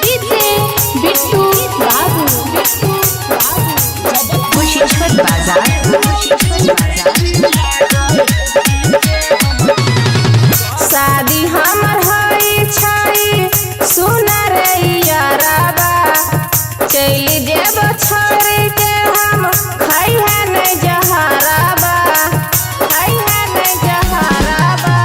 DJ Bittu बाबू कुशेश्वर बाजार शादी हमर होई छई सुना रे याराबा चली जेब छोड़ के हम खाई है नहीं जहराबा खाई है नहीं जहराबा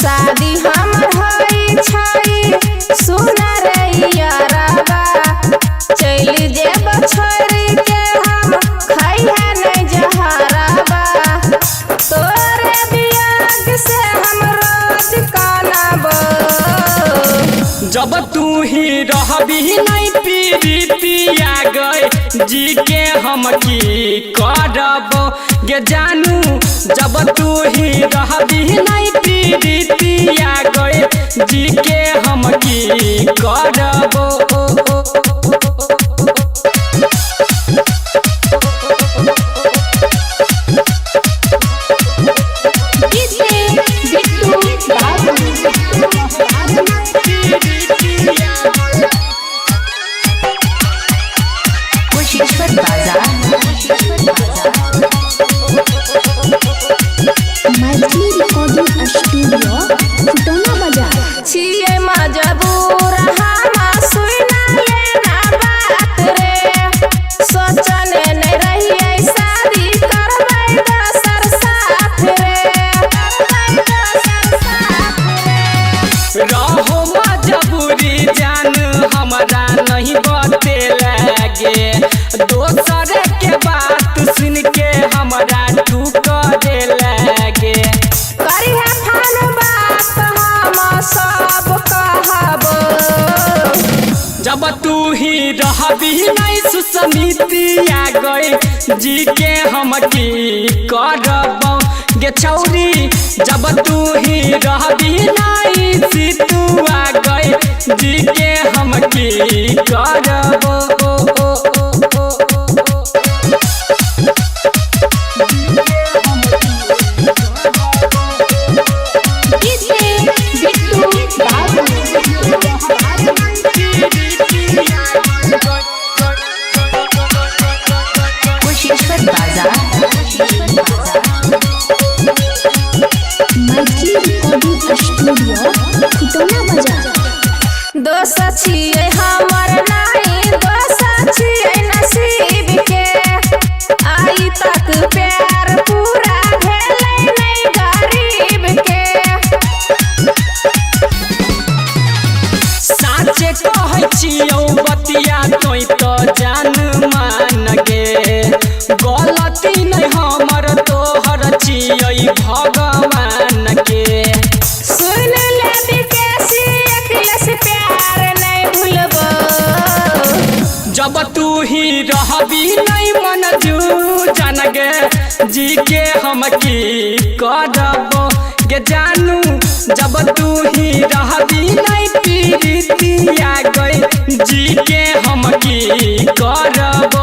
शादी हमर होई छई सुना रे याराबा चली जेब छोड़ के हम खाई है नहीं जहराबा तोरे बियाग से हम रोज कानाबो जब तू ही रहबी नहीं पीरितिया गए जी के हम की करब गे जानू जब तू ही रहबी नहीं पीरितिया गए जी के हम की करब डीजे बिट्टू बाबू कुशेश्वर बाजार मैथिली रिकॉर्डिंग स्टूडियो फुटौना बाजार छिए मजबूर हम सुना लेना बात रे सोचने नहीं रहिए शादी करबै दोसर साथ रे रहो मजबूरी जान हमारा नहीं बते लगे दोसर के बात सुन के हमारा ठुकरे लगे करिहे फान बात हम सब कहबो जब तू ही रहबी नहीं सुसमितिया गए जी के हम की करब गे छौरी जब तू ही रहबी नहीं सितुआ गए जी के हम की करब डीजे बिट्टू बाबू कुशेश्वर बाजार मैथिली रिकॉर्डिंग स्टूडियो फुटौना बाजार दोष छिए हमर नहीं दोष छिए नसीब के आई तक प्यार पूरा भेलै नहीं गरीब के साचे कहै छियौ बतिया तोय तो जान मान गे गलती नहीं हमर तोहर छियै भगवान के सुन ले विकेसी अखिलेश प्यार नहीं भूलबो जब तू ही रहबी नहीं मन जू जान गे जी के हम की करब गे जानू जब तू ही रहबी नहीं पीरितिया गए जी के हम की करब